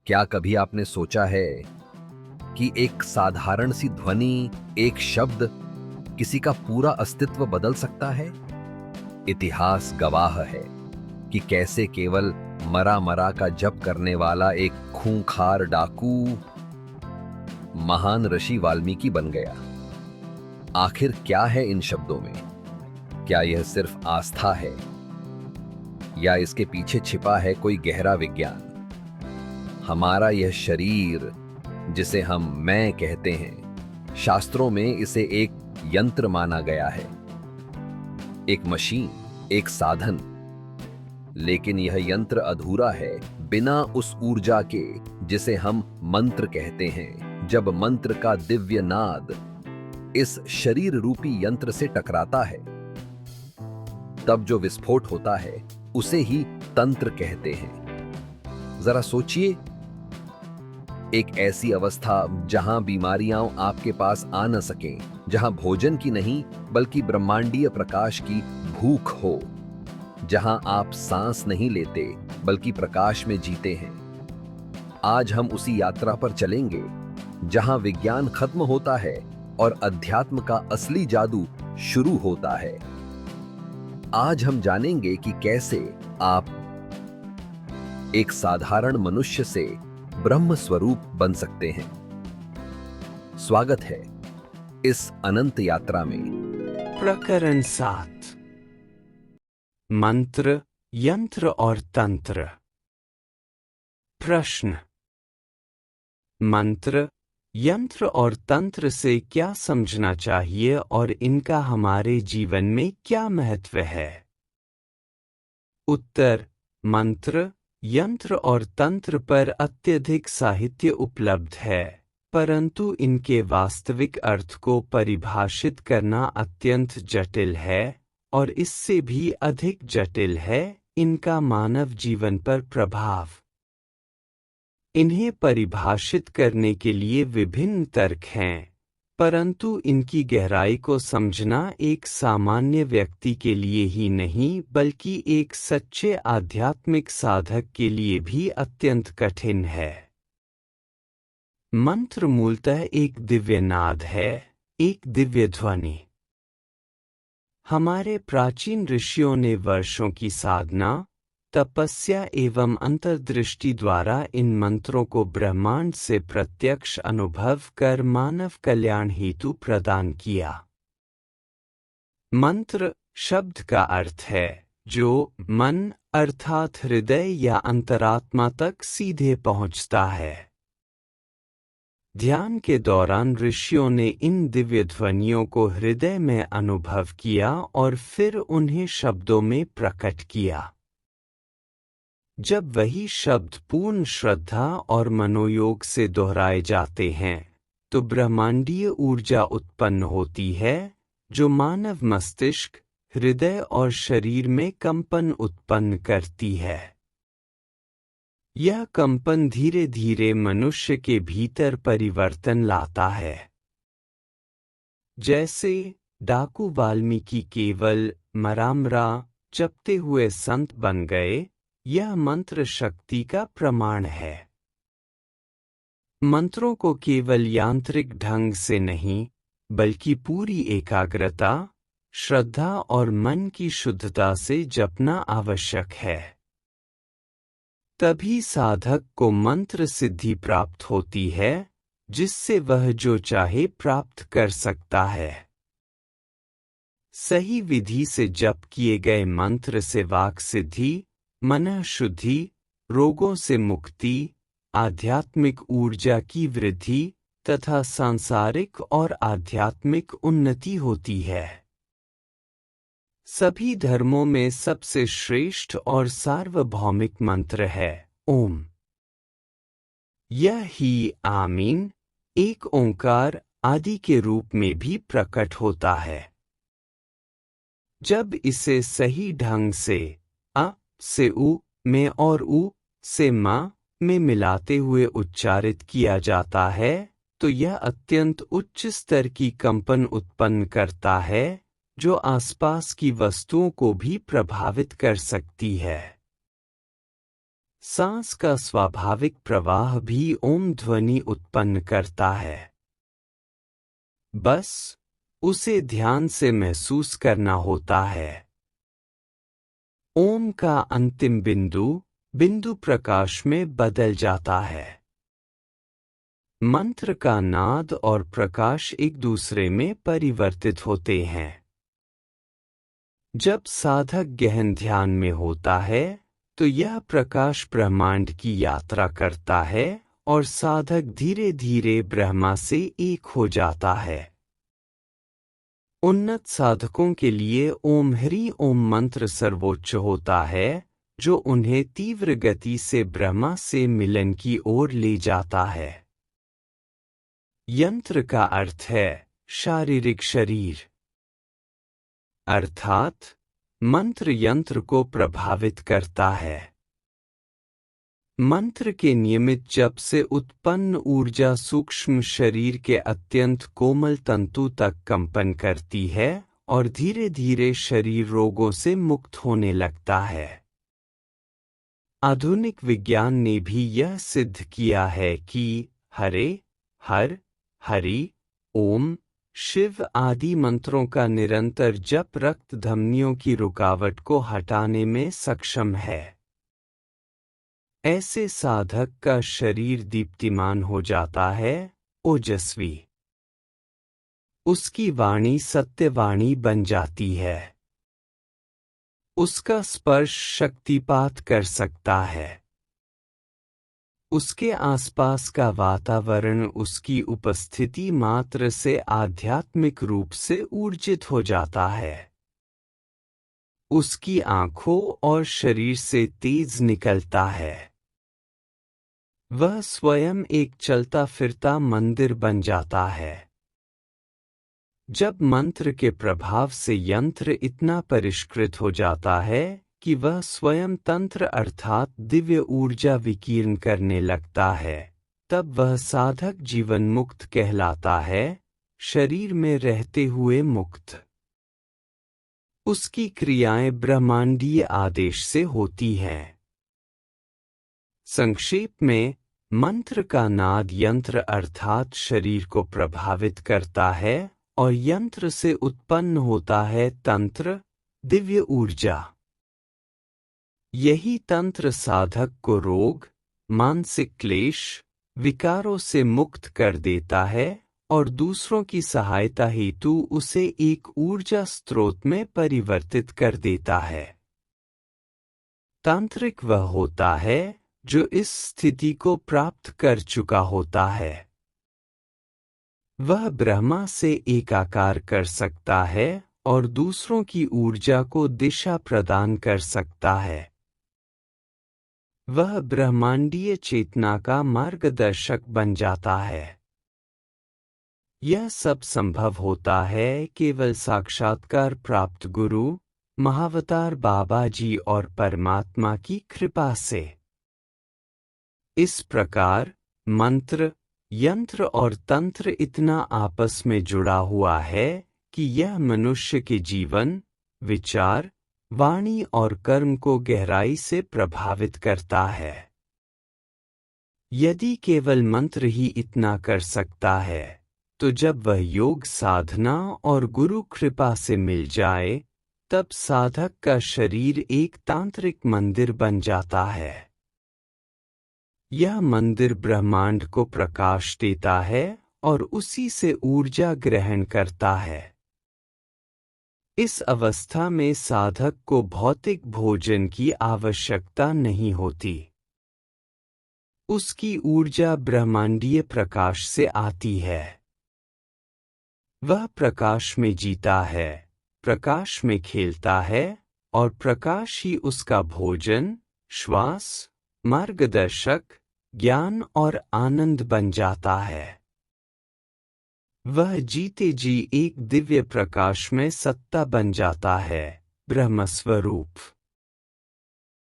क्या कभी आपने सोचा है कि एक साधारण सी ध्वनि, एक शब्द किसी का पूरा अस्तित्व बदल सकता है? इतिहास गवाह है कि कैसे केवल मरा मरा का जप करने वाला एक खूंखार डाकू महान ऋषि वाल्मीकि बन गया। आखिर क्या है इन शब्दों में? क्या यह सिर्फ आस्था है या इसके पीछे छिपा है कोई गहरा विज्ञान? हमारा यह शरीर, जिसे हम मैं कहते हैं, शास्त्रों में इसे एक यंत्र माना गया है, एक मशीन, एक साधन। लेकिन यह यंत्र अधूरा है बिना उस ऊर्जा के जिसे हम मंत्र कहते हैं। जब मंत्र का दिव्य नाद इस शरीर रूपी यंत्र से टकराता है, तब जो विस्फोट होता है उसे ही तंत्र कहते हैं। जरा सोचिए, एक ऐसी अवस्था जहां बीमारियां आपके पास आ न सकें, जहां भोजन की नहीं बल्कि ब्रह्मांडीय प्रकाश की भूख हो, जहां आप सांस नहीं लेते बल्कि प्रकाश में जीते हैं। आज हम उसी यात्रा पर चलेंगे जहां विज्ञान खत्म होता है और अध्यात्म का असली जादू शुरू होता है। आज हम जानेंगे कि कैसे आप एक साधारण मनुष्य से ब्रह्म स्वरूप बन सकते हैं। स्वागत है इस अनंत यात्रा में। प्रकरण 7। मंत्र, यंत्र और तंत्र। प्रश्न: मंत्र, यंत्र और तंत्र से क्या समझना चाहिए और इनका हमारे जीवन में क्या महत्व है? उत्तर: मंत्र, यंत्र और तंत्र पर अत्यधिक साहित्य उपलब्ध है, परंतु इनके वास्तविक अर्थ को परिभाषित करना अत्यंत जटिल है, और इससे भी अधिक जटिल है इनका मानव जीवन पर प्रभाव। इन्हें परिभाषित करने के लिए विभिन्न तर्क हैं, परंतु इनकी गहराई को समझना एक सामान्य व्यक्ति के लिए ही नहीं बल्कि एक सच्चे आध्यात्मिक साधक के लिए भी अत्यंत कठिन है। मंत्र मूलतः एक दिव्य नाद है, एक दिव्य ध्वनि। हमारे प्राचीन ऋषियों ने वर्षों की साधना, तपस्या एवं अंतर्दृष्टि द्वारा इन मंत्रों को ब्रह्मांड से प्रत्यक्ष अनुभव कर मानव कल्याण हेतु प्रदान किया। मंत्र शब्द का अर्थ है जो मन अर्थात हृदय या अंतरात्मा तक सीधे पहुंचता है। ध्यान के दौरान ऋषियों ने इन दिव्य ध्वनियों को हृदय में अनुभव किया और फिर उन्हें शब्दों में प्रकट किया। जब वही शब्द पूर्ण श्रद्धा और मनोयोग से दोहराए जाते हैं, तो ब्रह्मांडीय ऊर्जा उत्पन्न होती है जो मानव मस्तिष्क, हृदय और शरीर में कंपन उत्पन्न करती है। यह कंपन धीरे धीरे मनुष्य के भीतर परिवर्तन लाता है। जैसे डाकू वाल्मीकि केवल मरामरा जपते हुए संत बन गए, यह मंत्र शक्ति का प्रमाण है। मंत्रों को केवल यांत्रिक ढंग से नहीं बल्कि पूरी एकाग्रता, श्रद्धा और मन की शुद्धता से जपना आवश्यक है। तभी साधक को मंत्र सिद्धि प्राप्त होती है, जिससे वह जो चाहे प्राप्त कर सकता है। सही विधि से जप किए गए मंत्र से वाक सिद्धि, मन शुद्धि, रोगों से मुक्ति, आध्यात्मिक ऊर्जा की वृद्धि तथा सांसारिक और आध्यात्मिक उन्नति होती है। सभी धर्मों में सबसे श्रेष्ठ और सार्वभौमिक मंत्र है ओम। यह ही आमीन, एक ओंकार आदि के रूप में भी प्रकट होता है। जब इसे सही ढंग से अ से उ में और उ से मा में मिलाते हुए उच्चारित किया जाता है, तो यह अत्यंत उच्च स्तर की कंपन उत्पन्न करता है जो आसपास की वस्तुओं को भी प्रभावित कर सकती है। सांस का स्वाभाविक प्रवाह भी ओम ध्वनि उत्पन्न करता है। बस उसे ध्यान से महसूस करना होता है। ओम का अंतिम बिंदु बिंदु प्रकाश में बदल जाता है। मंत्र का नाद और प्रकाश एक दूसरे में परिवर्तित होते हैं। जब साधक गहन ध्यान में होता है तो यह प्रकाश ब्रह्मांड की यात्रा करता है और साधक धीरे धीरे ब्रह्मा से एक हो जाता है। उन्नत साधकों के लिए ओम ह्री ओम मंत्र सर्वोच्च होता है, जो उन्हें तीव्र गति से ब्रह्मा से मिलन की ओर ले जाता है। यंत्र का अर्थ है शारीरिक शरीर, अर्थात मंत्र यंत्र को प्रभावित करता है। मंत्र के नियमित जप से उत्पन्न ऊर्जा सूक्ष्म शरीर के अत्यंत कोमल तंतु तक कंपन करती है और धीरे धीरे शरीर रोगों से मुक्त होने लगता है। आधुनिक विज्ञान ने भी यह सिद्ध किया है कि हरे, हर, हरि, ओम, शिव आदि मंत्रों का निरंतर जप रक्त धमनियों की रुकावट को हटाने में सक्षम है। ऐसे साधक का शरीर दीप्तिमान हो जाता है, ओजस्वी। उसकी वाणी सत्यवाणी बन जाती है। उसका स्पर्श शक्तिपात कर सकता है। उसके आसपास का वातावरण उसकी उपस्थिति मात्र से आध्यात्मिक रूप से ऊर्जित हो जाता है। उसकी आंखों और शरीर से तेज निकलता है। वह स्वयं एक चलता फिरता मंदिर बन जाता है। जब मंत्र के प्रभाव से यंत्र इतना परिष्कृत हो जाता है कि वह स्वयं तंत्र अर्थात दिव्य ऊर्जा विकीर्ण करने लगता है, तब वह साधक जीवन मुक्त कहलाता है, शरीर में रहते हुए मुक्त। उसकी क्रियाएं ब्रह्मांडीय आदेश से होती हैं। संक्षेप में, मंत्र का नाद यंत्र अर्थात शरीर को प्रभावित करता है और यंत्र से उत्पन्न होता है तंत्र, दिव्य ऊर्जा। यही तंत्र साधक को रोग, मानसिक क्लेश, विकारों से मुक्त कर देता है और दूसरों की सहायता हेतु उसे एक ऊर्जा स्रोत में परिवर्तित कर देता है। तांत्रिक वह होता है जो इस स्थिति को प्राप्त कर चुका होता है। वह ब्रह्मा से एकाकार कर सकता है और दूसरों की ऊर्जा को दिशा प्रदान कर सकता है। वह ब्रह्मांडीय चेतना का मार्गदर्शक बन जाता है। यह सब संभव होता है केवल साक्षात्कार प्राप्त गुरु, महावतार बाबा जी और परमात्मा की कृपा से। इस प्रकार मंत्र, यंत्र और तंत्र इतना आपस में जुड़ा हुआ है कि यह मनुष्य के जीवन, विचार, वाणी और कर्म को गहराई से प्रभावित करता है। यदि केवल मंत्र ही इतना कर सकता है, तो जब वह योग साधना और गुरु कृपा से मिल जाए, तब साधक का शरीर एक तांत्रिक मंदिर बन जाता है। यह मंदिर ब्रह्मांड को प्रकाश देता है और उसी से ऊर्जा ग्रहण करता है। इस अवस्था में साधक को भौतिक भोजन की आवश्यकता नहीं होती। उसकी ऊर्जा ब्रह्मांडीय प्रकाश से आती है। वह प्रकाश में जीता है, प्रकाश में खेलता है और प्रकाश ही उसका भोजन, श्वास, मार्गदर्शक, ज्ञान और आनंद बन जाता है। वह जीते जी एक दिव्य प्रकाश में सत्ता बन जाता है, ब्रह्मस्वरूप।